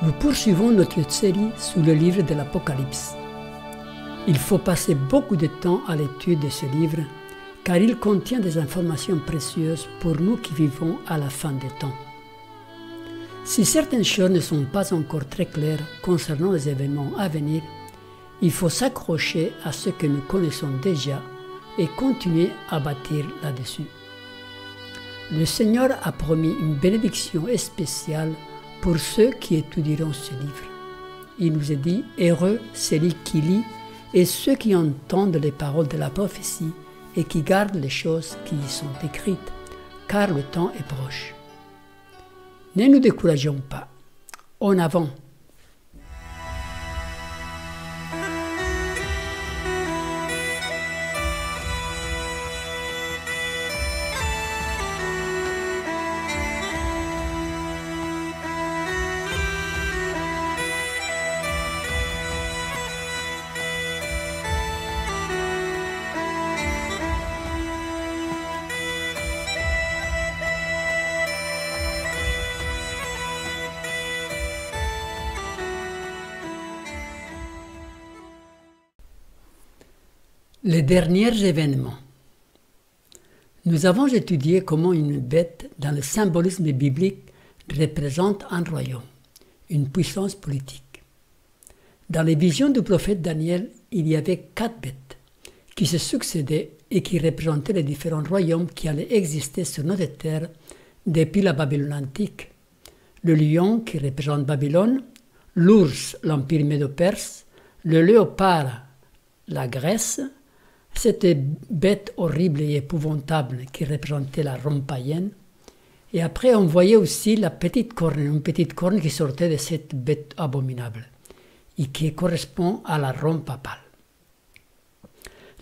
Nous poursuivons notre série sur le livre de l'Apocalypse. Il faut passer beaucoup de temps à l'étude de ce livre car il contient des informations précieuses pour nous qui vivons à la fin des temps. Si certaines choses ne sont pas encore très claires concernant les événements à venir, il faut s'accrocher à ce que nous connaissons déjà et continuer à bâtir là-dessus. Le Seigneur a promis une bénédiction spéciale pour ceux qui étudieront ce livre. Il nous est dit « Heureux celui qui lit et ceux qui entendent les paroles de la prophétie et qui gardent les choses qui y sont écrites, car le temps est proche. » Ne nous décourageons pas. En avant! Les derniers événements. Nous avons étudié comment une bête, dans le symbolisme biblique, représente un royaume, une puissance politique. Dans les visions du prophète Daniel, il y avait 4 bêtes qui se succédaient et qui représentaient les différents royaumes qui allaient exister sur notre terre depuis la Babylone antique. Le lion qui représente Babylone, l'ours, l'empire médo-perse, le léopard, la Grèce, cette bête horrible et épouvantable qui représentait la Rome païenne. Et après, on voyait aussi la petite corne, une petite corne qui sortait de cette bête abominable et qui correspond à la Rome papale.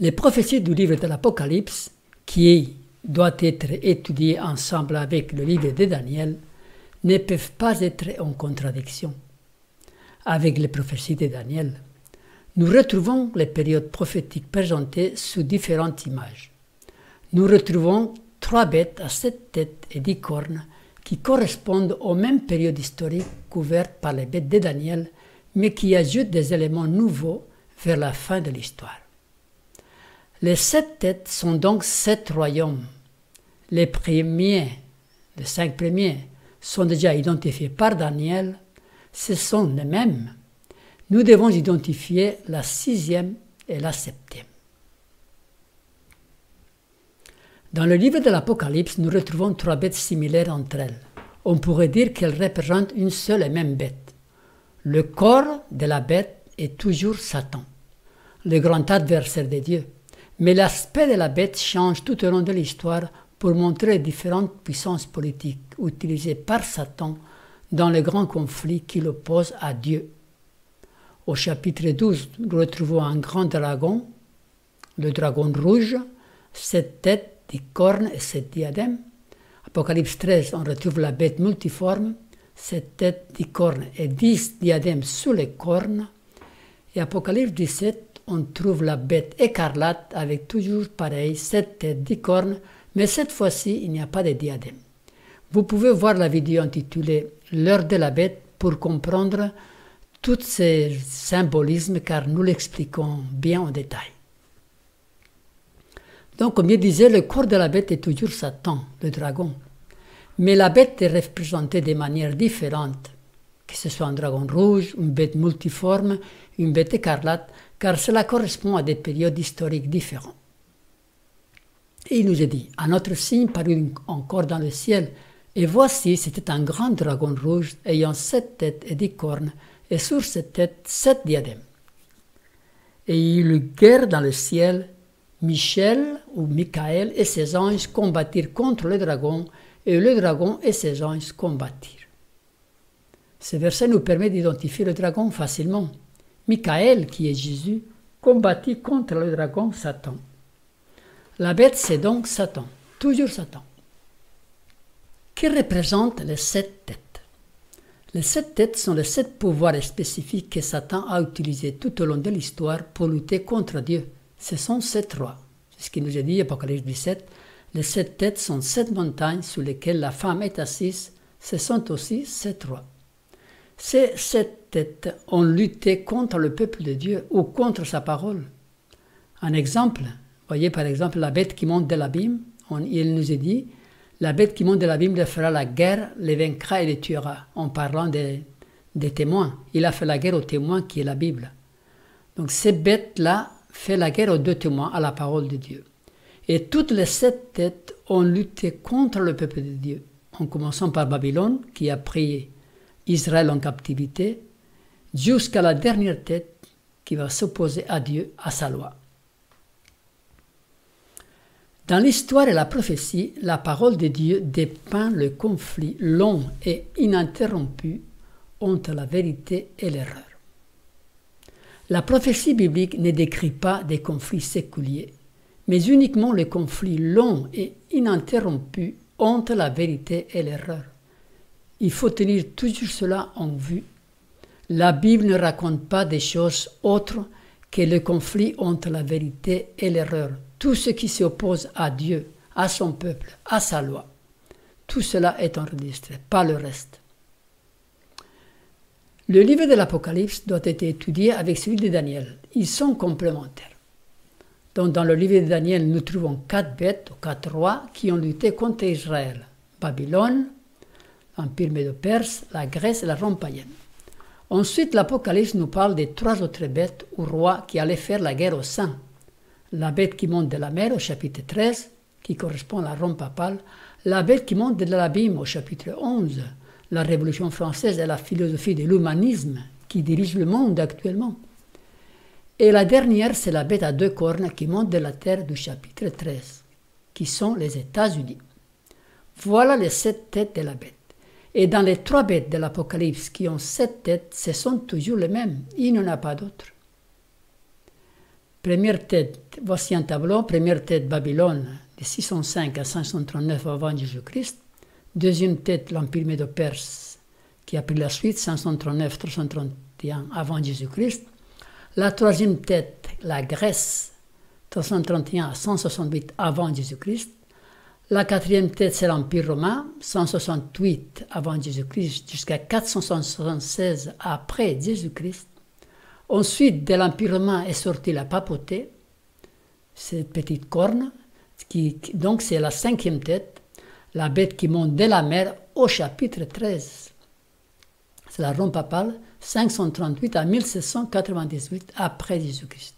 Les prophéties du livre de l'Apocalypse, qui doit être étudié ensemble avec le livre de Daniel, ne peuvent pas être en contradiction avec les prophéties de Daniel. Nous retrouvons les périodes prophétiques présentées sous différentes images. Nous retrouvons 3 bêtes à 7 têtes et 10 cornes qui correspondent aux mêmes périodes historiques couvertes par les bêtes de Daniel, mais qui ajoutent des éléments nouveaux vers la fin de l'histoire. Les 7 têtes sont donc 7 royaumes. Les 5 premiers, sont déjà identifiés par Daniel. Ce sont les mêmes. Nous devons identifier la 6e et la 7e. Dans le livre de l'Apocalypse, nous retrouvons 3 bêtes similaires entre elles. On pourrait dire qu'elles représentent une seule et même bête. Le corps de la bête est toujours Satan, le grand adversaire de Dieu. Mais l'aspect de la bête change tout au long de l'histoire pour montrer les différentes puissances politiques utilisées par Satan dans le grand conflit qui l'oppose à Dieu. Au chapitre 12, nous retrouvons un grand dragon, le dragon rouge, 7 têtes, 10 cornes et 7 diadèmes. Apocalypse 13, on retrouve la bête multiforme, 7 têtes, 10 cornes et 10 diadèmes sous les cornes. Et Apocalypse 17, on trouve la bête écarlate avec toujours pareil, 7 têtes, 10 cornes, mais cette fois-ci, il n'y a pas de diadème. Vous pouvez voir la vidéo intitulée « L'heure de la bête » pour comprendre tous ces symbolismes, car nous l'expliquons bien en détail. Donc, comme je disais, le corps de la bête est toujours Satan, le dragon. Mais la bête est représentée de manière différente, que ce soit un dragon rouge, une bête multiforme, une bête écarlate, car cela correspond à des périodes historiques différentes. Et il nous est dit, un autre signe parut encore dans le ciel, et voici, c'était un grand dragon rouge ayant 7 têtes et 10 cornes, et sur cette tête 7 diadèmes. Et il eut guerre dans le ciel, Michel ou Michael et ses anges combattirent contre le dragon, et le dragon et ses anges combattirent. Ce verset nous permet d'identifier le dragon facilement. Michael, qui est Jésus, combattit contre le dragon Satan. La bête, c'est donc Satan, toujours Satan. Que représentent les 7 têtes? Les 7 têtes sont les 7 pouvoirs spécifiques que Satan a utilisés tout au long de l'histoire pour lutter contre Dieu. Ce sont 7 rois. C'est ce qui nous est dit, Apocalypse 17. Les 7 têtes sont 7 montagnes sur lesquelles la femme est assise. Ce sont aussi 7 rois. Ces 7 têtes ont lutté contre le peuple de Dieu ou contre sa parole. Un exemple, voyez par exemple la bête qui monte de l'abîme, il nous est dit, la bête qui monte de l'abîme leur fera la guerre, les vaincra et les tuera, en parlant des témoins. Il a fait la guerre aux témoins qui est la Bible. Donc ces bêtes-là fait la guerre aux 2 témoins, à la parole de Dieu. Et toutes les 7 têtes ont lutté contre le peuple de Dieu, en commençant par Babylone, qui a pris Israël en captivité, jusqu'à la dernière tête qui va s'opposer à Dieu, à sa loi. Dans l'histoire et la prophétie, la parole de Dieu dépeint le conflit long et ininterrompu entre la vérité et l'erreur. La prophétie biblique ne décrit pas des conflits séculiers, mais uniquement le conflit long et ininterrompu entre la vérité et l'erreur. Il faut tenir toujours cela en vue. La Bible ne raconte pas des choses autres que le conflit entre la vérité et l'erreur. Tout ce qui s'oppose à Dieu, à son peuple, à sa loi. Tout cela est enregistré, pas le reste. Le livre de l'Apocalypse doit être étudié avec celui de Daniel. Ils sont complémentaires. Donc dans le livre de Daniel, nous trouvons 4 bêtes, ou 4 rois qui ont lutté contre Israël. Babylone, l'Empire médo-perse, la Grèce et la Rome païenne. Ensuite, l'Apocalypse nous parle des 3 autres bêtes ou rois qui allaient faire la guerre aux saints. La bête qui monte de la mer au chapitre 13, qui correspond à la Rome papale. La bête qui monte de l'abîme au chapitre 11, la Révolution française et la philosophie de l'humanisme qui dirige le monde actuellement. Et la dernière, c'est la bête à 2 cornes qui monte de la terre du chapitre 13, qui sont les États-Unis. Voilà les 7 têtes de la bête. Et dans les 3 bêtes de l'Apocalypse qui ont 7 têtes, ce sont toujours les mêmes. Il n'y en a pas d'autres. Première tête, voici un tableau. Première tête, Babylone, de 605 à 539 avant Jésus-Christ. Deuxième tête, l'Empire médo-perse, qui a pris la suite, 539-331 avant Jésus-Christ. La troisième tête, la Grèce, 331 à 168 avant Jésus-Christ. La quatrième tête, c'est l'Empire romain, 168 avant Jésus-Christ jusqu'à 476 après Jésus-Christ. Ensuite, de l'Empire romain est sortie la papauté, cette petite corne, donc c'est la 5e tête, la bête qui monte de la mer au chapitre 13. C'est la Rome papale, 538 à 1798 après Jésus-Christ.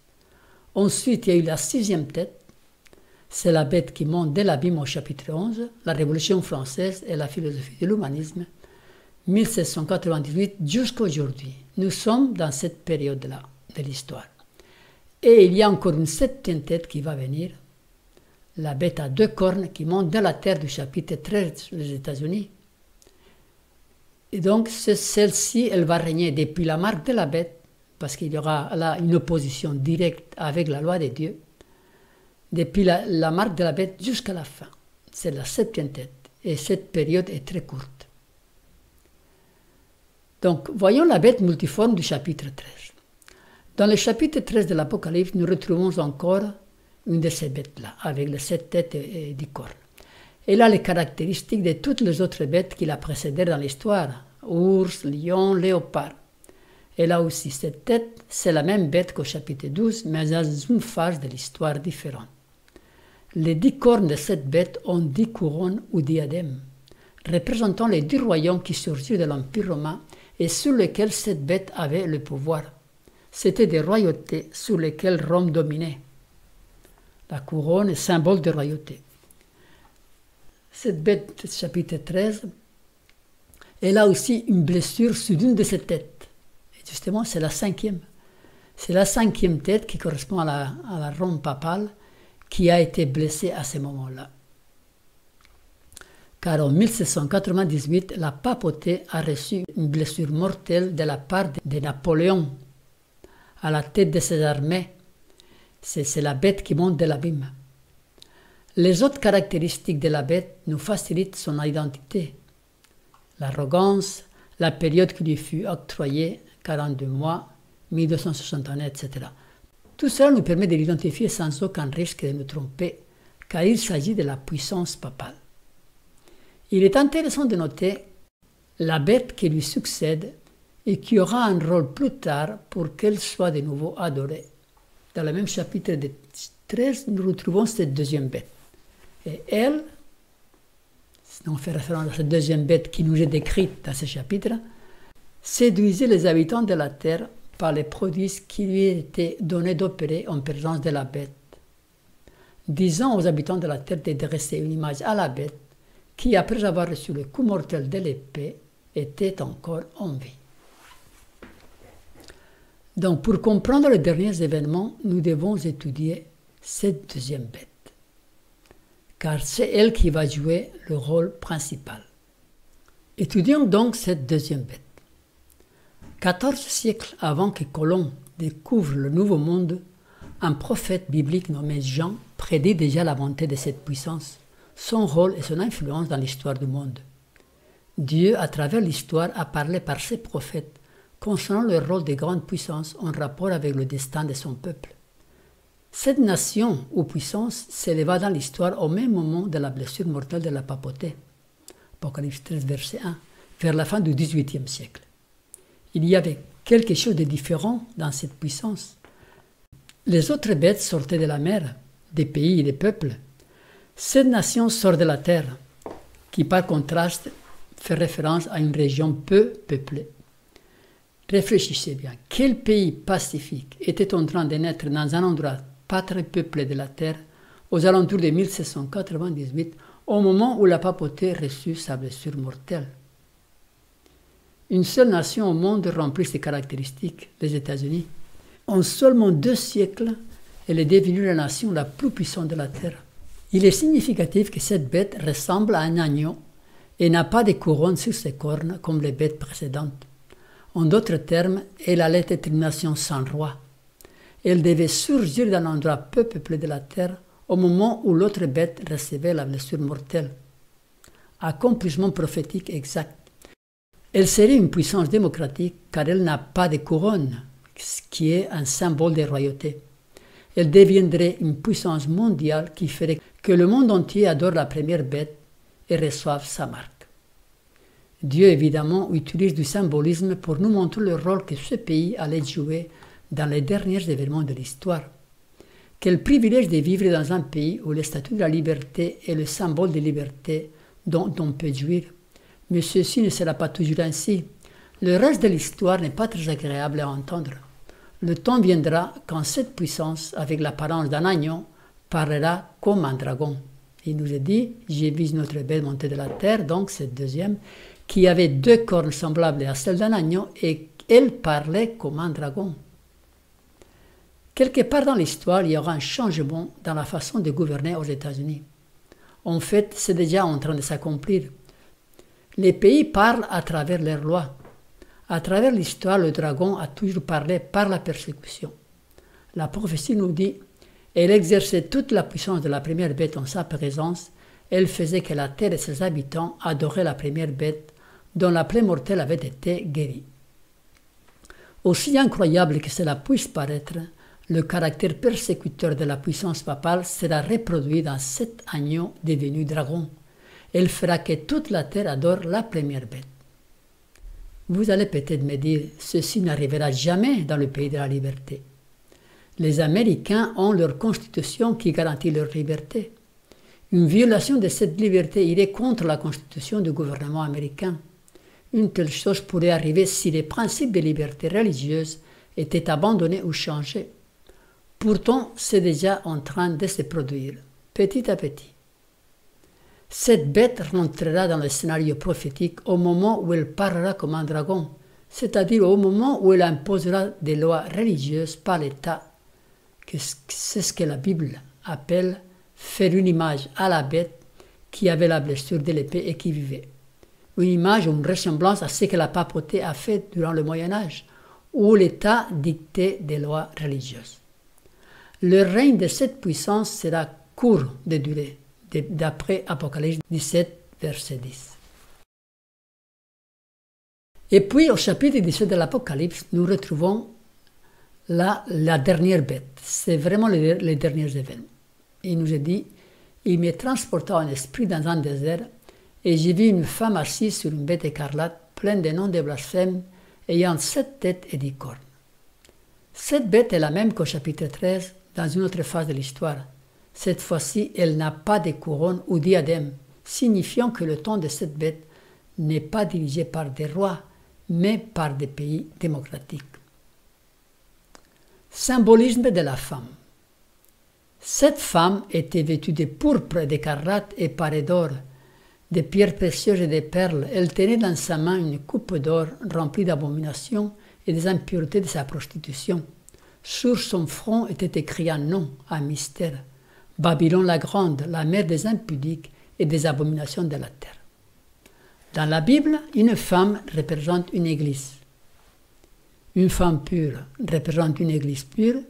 Ensuite, il y a eu la 6e tête, c'est la bête qui monte de l'abîme au chapitre 11, la Révolution française et la philosophie de l'humanisme, 1798 jusqu'à aujourd'hui. Nous sommes dans cette période-là de l'histoire. Et il y a encore une 7e tête qui va venir, la bête à 2 cornes qui monte de la terre du chapitre 13 des États-Unis. Et donc, celle-ci, elle va régner depuis la marque de la bête, parce qu'il y aura là une opposition directe avec la loi de Dieu, depuis la marque de la bête jusqu'à la fin. C'est la 7e tête. Et cette période est très courte. Donc, voyons la bête multiforme du chapitre 13. Dans le chapitre 13 de l'Apocalypse, nous retrouvons encore une de ces bêtes-là, avec les 7 têtes et 10 cornes. Elle a les caractéristiques de toutes les autres bêtes qui la précédaient dans l'histoire, ours, lion, léopard. Elle a aussi 7 têtes, c'est la même bête qu'au chapitre 12, mais dans une phase de l'histoire différente. Les 10 cornes de cette bête ont 10 couronnes ou diadèmes, représentant les 10 royaumes qui surgirent de l'Empire romain et sur lesquels cette bête avait le pouvoir. C'étaient des royautés sur lesquelles Rome dominait. La couronne est symbole de royauté. Cette bête, chapitre 13, elle a aussi une blessure sur une de ses têtes. Et justement, c'est la 5e. C'est la 5e tête qui correspond à la Rome papale qui a été blessée à ce moment-là. Car en 1798, la papauté a reçu une blessure mortelle de la part de Napoléon à la tête de ses armées. C'est la bête qui monte de l'abîme. Les autres caractéristiques de la bête nous facilitent son identité. L'arrogance, la période qui lui fut octroyée, 42 mois, 1261, etc. Tout cela nous permet de l'identifier sans aucun risque de nous tromper, car il s'agit de la puissance papale. Il est intéressant de noter la bête qui lui succède et qui aura un rôle plus tard pour qu'elle soit de nouveau adorée. Dans le même chapitre 13, nous retrouvons cette deuxième bête. Et elle, on fait référence à cette deuxième bête qui nous est décrite dans ce chapitre, séduisait les habitants de la terre par les prodiges qui lui étaient donnés d'opérer en présence de la bête, disant aux habitants de la terre de dresser une image à la bête qui, après avoir reçu le coup mortel de l'épée, était encore en vie. Donc, pour comprendre les derniers événements, nous devons étudier cette deuxième bête, car c'est elle qui va jouer le rôle principal. Étudions donc cette deuxième bête. 14 siècles avant que Colomb découvre le Nouveau Monde, un prophète biblique nommé Jean prédit déjà la montée de cette puissance, son rôle et son influence dans l'histoire du monde. Dieu, à travers l'histoire, a parlé par ses prophètes concernant le rôle des grandes puissances en rapport avec le destin de son peuple. Cette nation ou puissance s'éleva dans l'histoire au même moment de la blessure mortelle de la papauté, Apocalypse 13, verset 1, vers la fin du XVIIIe siècle. Il y avait quelque chose de différent dans cette puissance. Les autres bêtes sortaient de la mer, des pays et des peuples. Cette nation sort de la terre, qui par contraste fait référence à une région peu peuplée. Réfléchissez bien, quel pays pacifique était en train de naître dans un endroit pas très peuplé de la terre, aux alentours de 1798, au moment où la papauté reçut sa blessure mortelle. Une seule nation au monde remplit ces caractéristiques, les États-Unis. En seulement 2 siècles, elle est devenue la nation la plus puissante de la terre. Il est significatif que cette bête ressemble à un agneau et n'a pas de couronne sur ses cornes comme les bêtes précédentes. En d'autres termes, elle allait être une nation sans roi. Elle devait surgir d'un endroit peu peuplé de la terre au moment où l'autre bête recevait la blessure mortelle. Accomplissement prophétique exact. Elle serait une puissance démocratique car elle n'a pas de couronne, ce qui est un symbole de royauté. Elle deviendrait une puissance mondiale qui ferait que le monde entier adore la première bête et reçoive sa marque. Dieu, évidemment, utilise du symbolisme pour nous montrer le rôle que ce pays allait jouer dans les derniers événements de l'histoire. Quel privilège de vivre dans un pays où le statut de la liberté est le symbole de liberté dont on peut jouir. Mais ceci ne sera pas toujours ainsi. Le reste de l'histoire n'est pas très agréable à entendre. Le temps viendra quand cette puissance, avec l'apparence d'un agneau, parlera comme un dragon. Il nous est dit, j'ai vu notre belle montée de la terre, donc cette deuxième, qui avait 2 cornes semblables à celles d'un agneau, et elle parlait comme un dragon. Quelque part dans l'histoire, il y aura un changement dans la façon de gouverner aux États-Unis. En fait, c'est déjà en train de s'accomplir. Les pays parlent à travers leurs lois. À travers l'histoire, le dragon a toujours parlé par la persécution. La prophétie nous dit, elle exerçait toute la puissance de la première bête en sa présence, elle faisait que la terre et ses habitants adoraient la première bête, dont la plaie mortelle avait été guérie. Aussi incroyable que cela puisse paraître, le caractère persécuteur de la puissance papale sera reproduit dans cet agneau devenu dragon. Elle fera que toute la terre adore la première bête. Vous allez peut-être me dire, ceci n'arrivera jamais dans le pays de la liberté. Les Américains ont leur constitution qui garantit leur liberté. Une violation de cette liberté irait contre la constitution du gouvernement américain. Une telle chose pourrait arriver si les principes de liberté religieuse étaient abandonnés ou changés. Pourtant, c'est déjà en train de se produire, petit à petit. Cette bête rentrera dans le scénario prophétique au moment où elle parlera comme un dragon, c'est-à-dire au moment où elle imposera des lois religieuses par l'État. C'est ce que la Bible appelle faire une image à la bête qui avait la blessure de l'épée et qui vivait. Une image ou une ressemblance à ce que la papauté a fait durant le Moyen-Âge, où l'État dictait des lois religieuses. Le règne de cette puissance sera court de durée, d'après Apocalypse 17, verset 10. Et puis, au chapitre 17 de l'Apocalypse, nous retrouvons la dernière bête. C'est vraiment les derniers événements. Il nous est dit, il me transporta en esprit dans un désert, et j'ai vu une femme assise sur une bête écarlate, pleine de noms de blasphème, ayant 7 têtes et 10 cornes. Cette bête est la même qu'au chapitre 13, dans une autre phase de l'histoire. Cette fois-ci, elle n'a pas de couronne ou diadème, signifiant que le temps de cette bête n'est pas dirigé par des rois, mais par des pays démocratiques. Symbolisme de la femme. Cette femme était vêtue de pourpre, d'écarlate et parée d'or, de pierres précieuses et de perles. Elle tenait dans sa main une coupe d'or remplie d'abominations et des impuretés de sa prostitution. Sur son front était écrit un nom, un mystère. Babylone la grande, la mère des impudiques et des abominations de la terre. Dans la Bible, une femme représente une église. Une femme pure représente une église pure.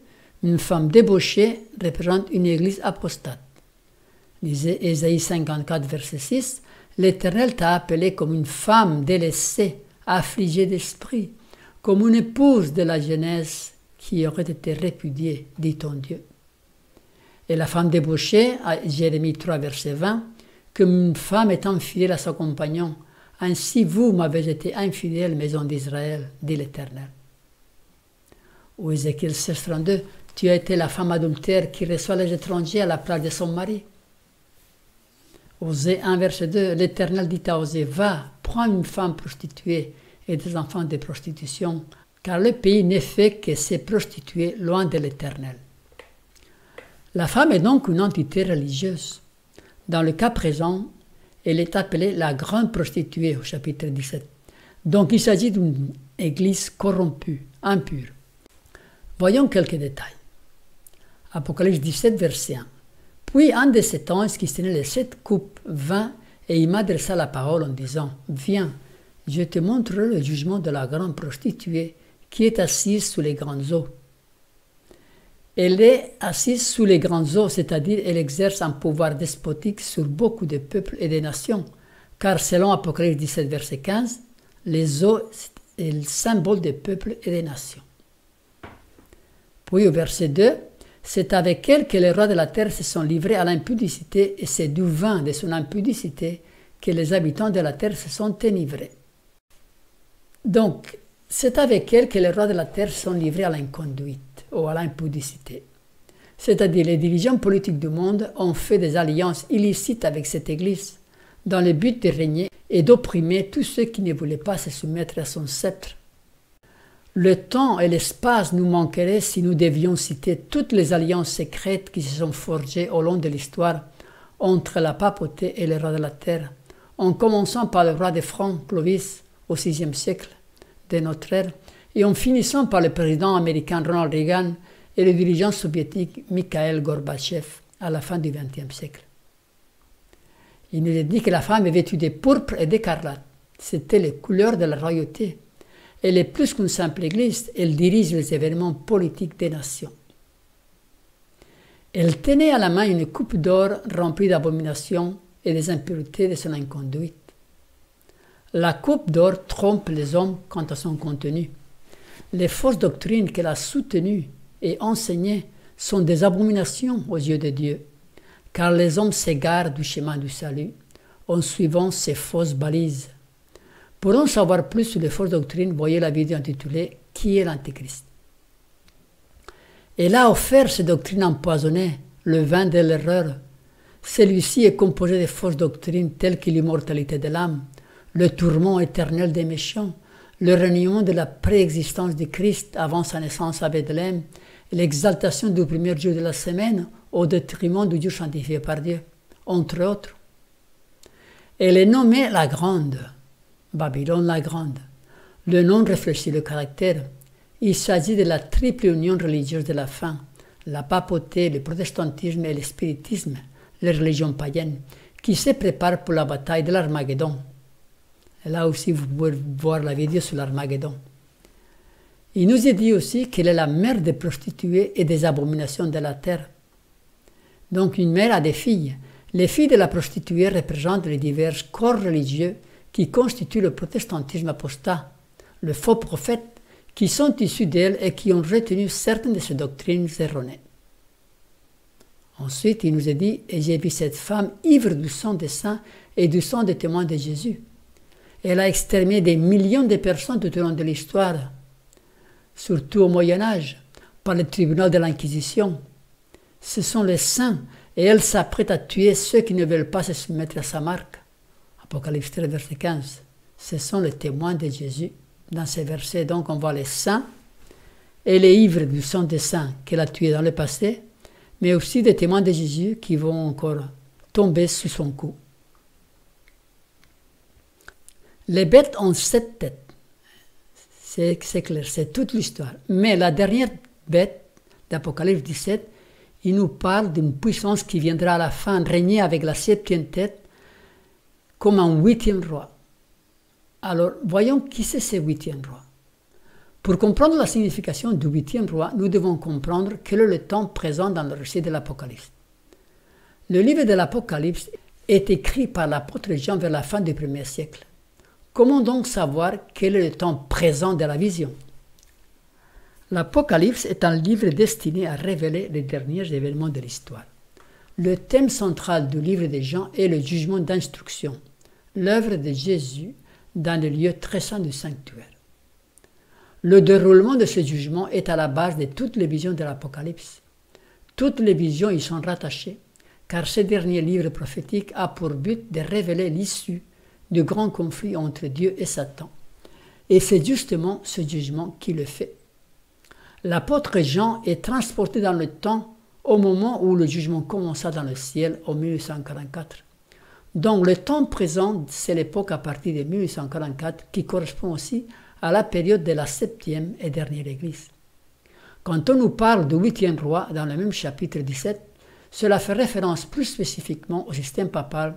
Une femme débauchée représente une église apostate. Lisez Ésaïe 54, verset 6. L'Éternel t'a appelé comme une femme délaissée, affligée d'esprit, comme une épouse de la jeunesse qui aurait été répudiée, dit ton Dieu. Et la femme débauchée, à Jérémie 3, verset 20, comme une femme est infidèle à son compagnon, ainsi vous m'avez été infidèle, maison d'Israël, dit l'Éternel. Ou Ézéchiel 16, 32, tu as été la femme adultère qui reçoit les étrangers à la place de son mari. Osée 1, verset 2, l'Éternel dit à Osée, va, prends une femme prostituée et des enfants de prostitution, car le pays n'est fait que se prostituer loin de l'Éternel. La femme est donc une entité religieuse. Dans le cas présent, elle est appelée la grande prostituée au chapitre 17. Donc il s'agit d'une église corrompue, impure. Voyons quelques détails. Apocalypse 17, verset 1. Puis un de ces anges qui tenait les 7 coupes vint et il m'adressa la parole en disant, viens, je te montrerai le jugement de la grande prostituée qui est assise sous les grandes eaux. Elle est assise sous les grandes eaux, c'est-à-dire elle exerce un pouvoir despotique sur beaucoup de peuples et des nations, car selon Apocalypse 17, verset 15, les eaux est le symbole des peuples et des nations. Puis au verset 2, c'est avec elle que les rois de la terre se sont livrés à l'impudicité et c'est du vin de son impudicité que les habitants de la terre se sont enivrés. Donc, c'est avec elle que les rois de la terre se sont livrés à l'inconduite ou à l'impudicité. C'est-à-dire les dirigeants politiques du monde ont fait des alliances illicites avec cette Église dans le but de régner et d'opprimer tous ceux qui ne voulaient pas se soumettre à son sceptre. Le temps et l'espace nous manqueraient si nous devions citer toutes les alliances secrètes qui se sont forgées au long de l'histoire entre la papauté et les rois de la terre, en commençant par le roi de France, Clovis, au VIe siècle de notre ère, et en finissant par le président américain Ronald Reagan et le dirigeant soviétique Mikhail Gorbatchev à la fin du XXe siècle. Il nous est dit que la femme est vêtue de pourpre et d'écarlate. C'était les couleurs de la royauté. Elle est plus qu'une simple église, elle dirige les événements politiques des nations. Elle tenait à la main une coupe d'or remplie d'abominations et des impuretés de son inconduite. La coupe d'or trompe les hommes quant à son contenu. Les fausses doctrines qu'elle a soutenues et enseignées sont des abominations aux yeux de Dieu, car les hommes s'égarent du chemin du salut en suivant ces fausses balises. Pour en savoir plus sur les fausses doctrines, voyez la vidéo intitulée « Qui est l'Antéchrist ?» Elle a offert ces doctrines empoisonnées, le vin de l'erreur. Celui-ci est composé de fausses doctrines telles que l'immortalité de l'âme, le tourment éternel des méchants, le reniement de la préexistence de Christ avant sa naissance à Bethléem, et l'exaltation du premier jour de la semaine au détriment du jour sanctifié par Dieu, entre autres. Elle est nommée la Grande, Babylone la Grande. Le nom réfléchit le caractère. Il s'agit de la triple union religieuse de la fin, la papauté, le protestantisme et le spiritisme, les religions païennes, qui se préparent pour la bataille de l'Armageddon. Et là aussi, vous pouvez voir la vidéo sur l'Armageddon. Il nous est dit aussi qu'elle est la mère des prostituées et des abominations de la terre. Donc une mère a des filles. Les filles de la prostituée représentent les divers corps religieux qui constituent le protestantisme apostat, le faux prophète, qui sont issus d'elle et qui ont retenu certaines de ces doctrines erronées. Ensuite, il nous est dit, et j'ai vu cette femme ivre du sang des saints et du sang des témoins de Jésus. Elle a exterminé des millions de personnes tout au long de l'histoire, surtout au Moyen-Âge, par le tribunal de l'Inquisition. Ce sont les saints, et elle s'apprête à tuer ceux qui ne veulent pas se soumettre à sa marque. Apocalypse 13, verset 15. Ce sont les témoins de Jésus. Dans ces versets, donc, on voit les saints et les ivres du sang des saints qu'elle a tués dans le passé, mais aussi des témoins de Jésus qui vont encore tomber sous son coup. Les bêtes ont 7 têtes. C'est clair, c'est toute l'histoire. Mais la dernière bête d'Apocalypse 17, il nous parle d'une puissance qui viendra à la fin régner avec la 7e tête comme un 8e roi. Alors, voyons qui c'est ce 8e roi. Pour comprendre la signification du 8e roi, nous devons comprendre quel est le temps présent dans le récit de l'Apocalypse. Le livre de l'Apocalypse est écrit par l'apôtre Jean vers la fin du 1er siècle. Comment donc savoir quel est le temps présent de la vision? L'Apocalypse est un livre destiné à révéler les derniers événements de l'histoire. Le thème central du livre de Jean est le jugement d'instruction, l'œuvre de Jésus dans le lieu très saint du sanctuaire. Le déroulement de ce jugement est à la base de toutes les visions de l'Apocalypse. Toutes les visions y sont rattachées, car ce dernier livre prophétique a pour but de révéler l'issue du grand conflit entre Dieu et Satan. Et c'est justement ce jugement qui le fait. L'apôtre Jean est transporté dans le temps au moment où le jugement commença dans le ciel en 1844. Donc le temps présent, c'est l'époque à partir de 1844 qui correspond aussi à la période de la 7e et dernière Église. Quand on nous parle du 8e roi dans le même chapitre 17, cela fait référence plus spécifiquement au système papal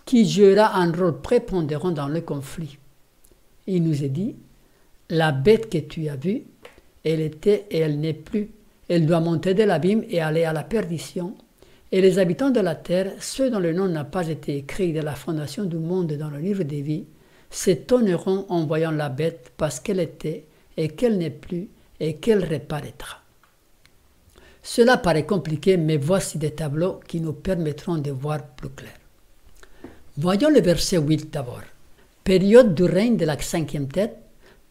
qui jouera un rôle prépondérant dans le conflit. Il nous est dit, la bête que tu as vue, elle était et elle n'est plus. Elle doit monter de l'abîme et aller à la perdition. Et les habitants de la terre, ceux dont le nom n'a pas été écrit de la fondation du monde dans le livre des vies, s'étonneront en voyant la bête parce qu'elle était et qu'elle n'est plus et qu'elle reparaîtra. Cela paraît compliqué, mais voici des tableaux qui nous permettront de voir plus clair. Voyons le verset 8 d'abord. Période du règne de la 5e tête,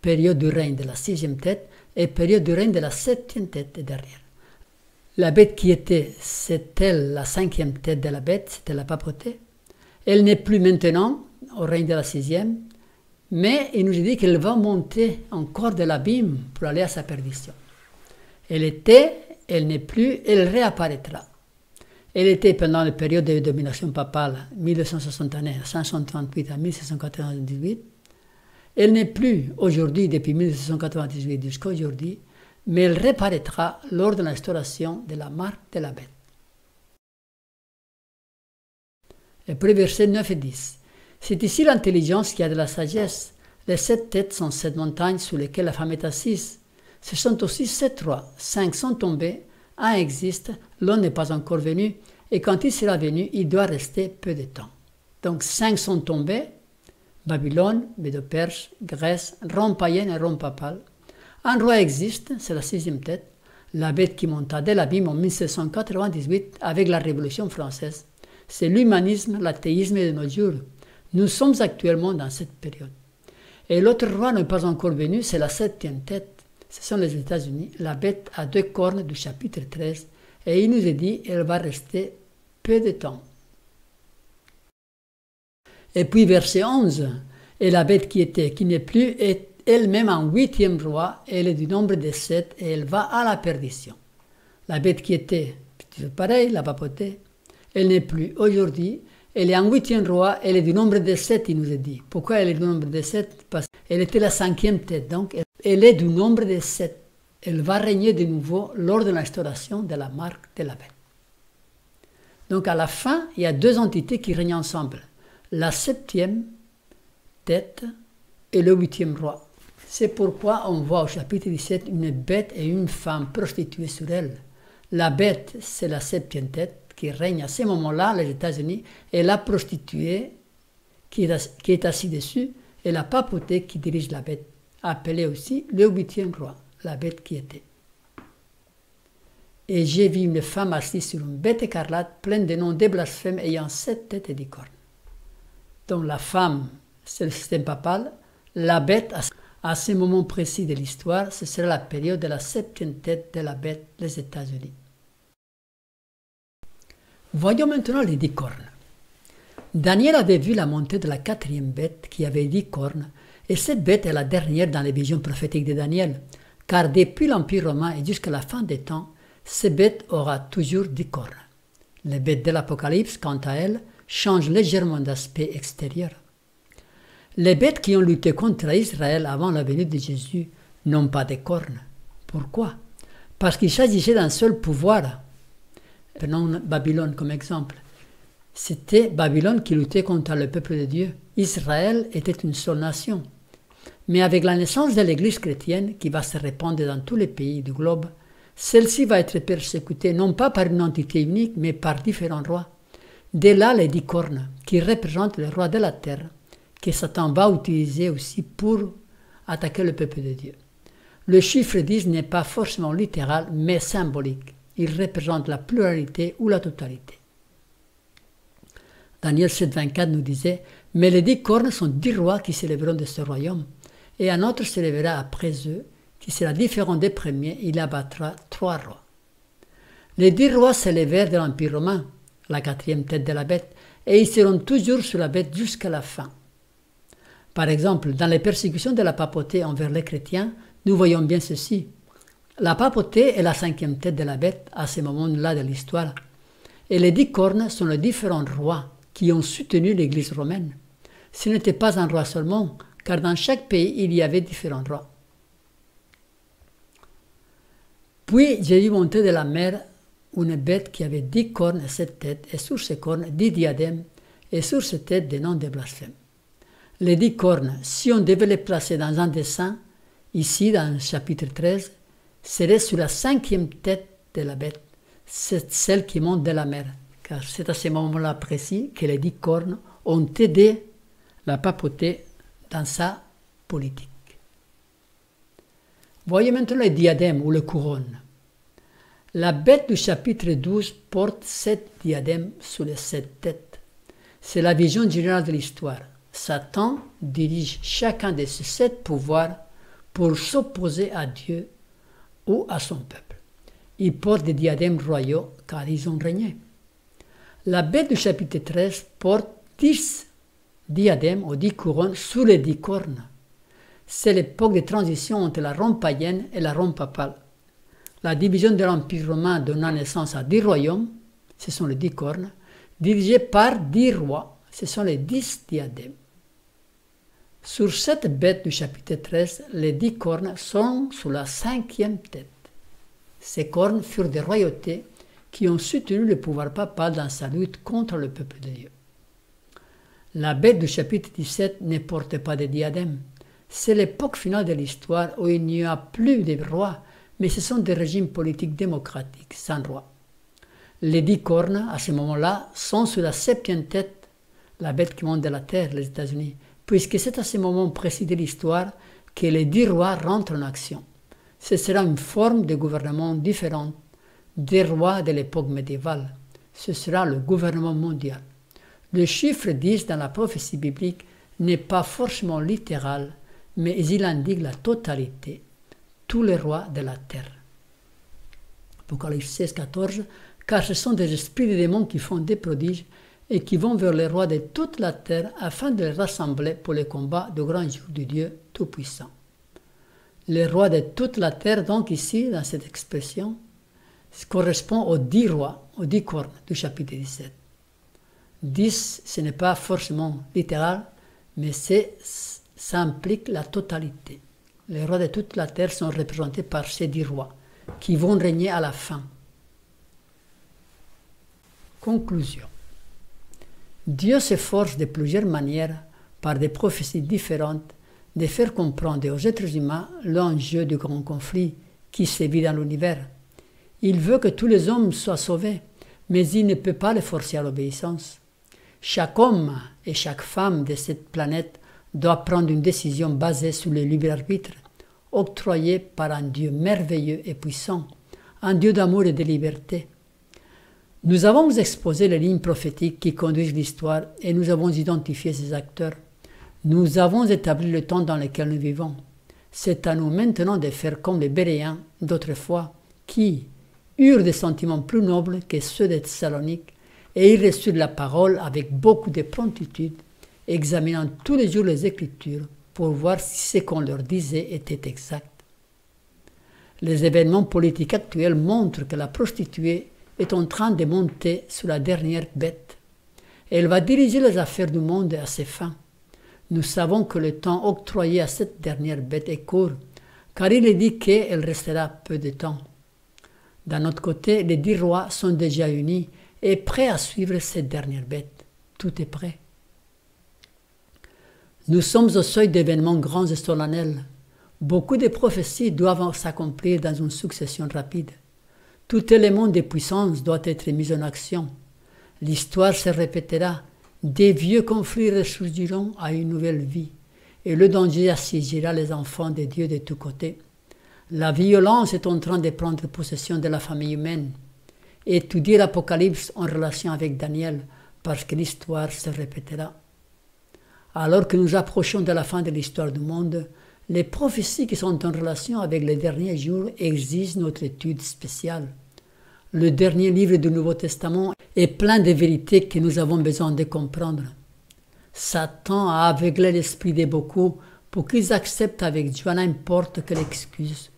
période du règne de la 6e tête et période du règne de la 7e tête derrière. La bête qui était, c'est-elle la 5e tête de la bête, c'était la papauté. Elle n'est plus maintenant au règne de la 6e, mais il nous dit qu'elle va monter encore de l'abîme pour aller à sa perdition. Elle était, elle n'est plus, elle réapparaîtra. Elle était pendant la période de domination papale, 1261 à 538 à 1698. Elle n'est plus aujourd'hui, depuis 1698 jusqu'à aujourd'hui, mais elle réapparaîtra lors de l'instauration de la marque de la bête. Et puis versets 9 et 10. C'est ici l'intelligence qui a de la sagesse. Les 7 têtes sont 7 montagnes sur lesquelles la femme est assise. Ce sont aussi 7 rois. 5 sont tombés, un existe, l'un n'est pas encore venu, et quand il sera venu, il doit rester peu de temps. Donc 5 sont tombés, Babylone, Médo-Perse, Grèce, Rome païenne et Rome papale. Un roi existe, c'est la 6e tête, la bête qui monta dès l'abîme en 1798 avec la Révolution française. C'est l'humanisme, l'athéisme de nos jours. Nous sommes actuellement dans cette période. Et l'autre roi n'est pas encore venu, c'est la 7e tête. Ce sont les États-Unis, la bête à 2 cornes du chapitre 13. Et il nous est dit, elle va rester peu de temps. Et puis verset 11, et la bête qui était, qui n'est plus, est elle-même un 8e roi, elle est du nombre de 7, et elle va à la perdition. La bête qui était, pareil, la papauté, elle n'est plus aujourd'hui, elle est un 8e roi, elle est du nombre de 7, il nous est dit. Pourquoi elle est du nombre de 7? Parce qu'elle était la 5e tête, donc elle est du nombre de 7. Elle va régner de nouveau lors de l'instauration de la marque de la bête. Donc à la fin, il y a 2 entités qui règnent ensemble. La 7e tête et le 8e roi. C'est pourquoi on voit au chapitre 17 une bête et une femme prostituées sur elle. La bête, c'est la 7e tête qui règne à ce moment-là, les États-Unis, et la prostituée qui est assise dessus, et la papauté qui dirige la bête, appelée aussi le 8e roi, la bête qui était. Et j'ai vu une femme assise sur une bête écarlate, pleine de noms de blasphèmes, ayant 7 têtes et 10 cornes. Donc la femme, c'est le système papal. La bête, à ce moment précis de l'histoire, ce sera la période de la 7e tête de la bête, les États-Unis. Voyons maintenant les 10 cornes. Daniel avait vu la montée de la 4e bête qui avait 10 cornes, et cette bête est la dernière dans les visions prophétiques de Daniel, car depuis l'Empire romain et jusqu'à la fin des temps, cette bête aura toujours 10 cornes. Les bêtes de l'Apocalypse, quant à elles, changent légèrement d'aspect extérieur. Les bêtes qui ont lutté contre Israël avant la venue de Jésus n'ont pas de cornes. Pourquoi? Parce qu'il s'agissait d'un seul pouvoir. Prenons Babylone comme exemple. C'était Babylone qui luttait contre le peuple de Dieu. Israël était une seule nation. Mais avec la naissance de l'Église chrétienne, qui va se répandre dans tous les pays du globe, celle-ci va être persécutée non pas par une entité unique, mais par différents rois. Dès là, les 10 cornes, qui représentent les rois de la terre, que Satan va utiliser aussi pour attaquer le peuple de Dieu. Le chiffre 10 n'est pas forcément littéral, mais symbolique. Il représente la pluralité ou la totalité. Daniel 7,24 nous disait « Mais les 10 cornes sont 10 rois qui s'élèveront de ce royaume, et un autre s'élèvera après eux, qui sera différent des premiers, il abattra 3 rois. » Les 10 rois s'élèvèrent de l'Empire romain, la 4e tête de la bête, et ils seront toujours sur la bête jusqu'à la fin. Par exemple, dans les persécutions de la papauté envers les chrétiens, nous voyons bien ceci. La papauté est la 5e tête de la bête à ce moment-là de l'histoire, et les 10 cornes sont les différents rois qui ont soutenu l'Église romaine. Ce n'était pas un roi seulement, car dans chaque pays, il y avait différents rois. Puis j'ai vu monter de la mer une bête qui avait 10 cornes et 7 têtes, et sur ces cornes 10 diadèmes, et sur ces têtes des noms de blasphèmes. Les 10 cornes, si on devait les placer dans un dessin, ici dans le chapitre 13, seraient sur la 5e tête de la bête, c'est celle qui monte de la mer, car c'est à ce moment-là précis que les 10 cornes ont aidé la papauté dans sa politique. Voyez maintenant les diadèmes ou les couronnes. La bête du chapitre 12 porte 7 diadèmes sur les 7 têtes. C'est la vision générale de l'histoire. Satan dirige chacun de ces 7 pouvoirs pour s'opposer à Dieu ou à son peuple. Ils portent des diadèmes royaux car ils ont régné. La bête du chapitre 13 porte 10 diadèmes ou 10 couronnes sous les 10 cornes. C'est l'époque de transition entre la Rome païenne et la Rome papale. La division de l'Empire romain donna naissance à 10 royaumes, ce sont les 10 cornes, dirigés par 10 rois, ce sont les 10 diadèmes. Sur cette bête du chapitre 13, les 10 cornes sont sous la 5e tête. Ces cornes furent des royautés qui ont soutenu le pouvoir papal dans sa lutte contre le peuple de Dieu. La bête du chapitre 17 ne porte pas de diadème. C'est l'époque finale de l'histoire où il n'y a plus de rois, mais ce sont des régimes politiques démocratiques sans roi. Les 10 cornes, à ce moment-là, sont sous la 7e tête, la bête qui monte de la terre, les États-Unis, puisque c'est à ce moment précis de l'histoire que les 10 rois rentrent en action. Ce sera une forme de gouvernement différente des rois de l'époque médiévale. Ce sera le gouvernement mondial. Le chiffre 10 dans la prophétie biblique n'est pas forcément littéral, mais il indique la totalité, tous les rois de la terre. Apocalypse 16, 14, car ce sont des esprits de démons qui font des prodiges et qui vont vers les rois de toute la terre afin de les rassembler pour le combat du grand jour du Dieu Tout-Puissant. Les rois de toute la terre, donc ici, dans cette expression, correspond aux 10 rois, aux 10 cornes du chapitre 17. 10, ce n'est pas forcément littéral, mais ça implique la totalité. Les rois de toute la terre sont représentés par ces 10 rois, qui vont régner à la fin. Conclusion. Dieu s'efforce de plusieurs manières, par des prophéties différentes, de faire comprendre aux êtres humains l'enjeu du grand conflit qui sévit dans l'univers. Il veut que tous les hommes soient sauvés, mais il ne peut pas les forcer à l'obéissance. Chaque homme et chaque femme de cette planète doit prendre une décision basée sur le libre arbitre, octroyé par un Dieu merveilleux et puissant, un Dieu d'amour et de liberté. Nous avons exposé les lignes prophétiques qui conduisent l'histoire et nous avons identifié ses acteurs. Nous avons établi le temps dans lequel nous vivons. C'est à nous maintenant de faire comme les Béréens d'autrefois, qui eurent des sentiments plus nobles que ceux de Thessalonique, et ils reçurent la parole avec beaucoup de promptitude, examinant tous les jours les Écritures pour voir si ce qu'on leur disait était exact. Les événements politiques actuels montrent que la prostituée est en train de monter sur la dernière bête. Elle va diriger les affaires du monde à ses fins. Nous savons que le temps octroyé à cette dernière bête est court, car il est dit qu'elle restera peu de temps. D'un autre côté, les 10 rois sont déjà unis et prêts à suivre cette dernière bête. Tout est prêt. Nous sommes au seuil d'événements grands et solennels. Beaucoup de prophéties doivent s'accomplir dans une succession rapide. Tout élément de puissance doit être mis en action. L'histoire se répétera. Des vieux conflits ressurgiront à une nouvelle vie, et le danger assiégera les enfants de Dieu de tous côtés. La violence est en train de prendre possession de la famille humaine. Étudiez l'Apocalypse en relation avec Daniel, parce que l'histoire se répétera. Alors que nous approchons de la fin de l'histoire du monde, les prophéties qui sont en relation avec les derniers jours exigent notre étude spéciale. Le dernier livre du Nouveau Testament est plein de vérités que nous avons besoin de comprendre. Satan a aveuglé l'esprit de beaucoup pour qu'ils acceptent avec joie n'importe quelle excuse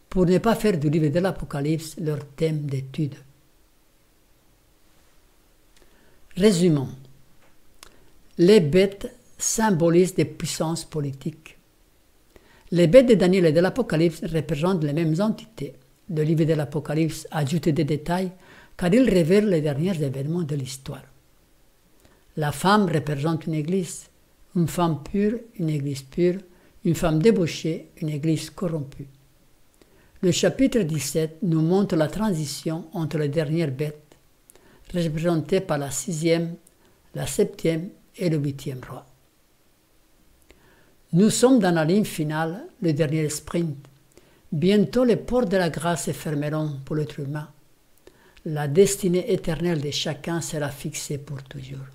pour ne pas faire du livre de l'Apocalypse leur thème d'étude. Résumons. Les bêtes symbolisent des puissances politiques. Les bêtes de Daniel et de l'Apocalypse représentent les mêmes entités. Le livre de l'Apocalypse ajoute des détails car il révèle les derniers événements de l'histoire. La femme représente une église, une femme pure, une église pure, une femme débauchée, une église corrompue. Le chapitre 17 nous montre la transition entre les dernières bêtes, représentées par la 6e, la 7e et le 8e roi. Nous sommes dans la ligne finale, le dernier sprint. Bientôt les portes de la grâce se fermeront pour l'être humain. La destinée éternelle de chacun sera fixée pour toujours.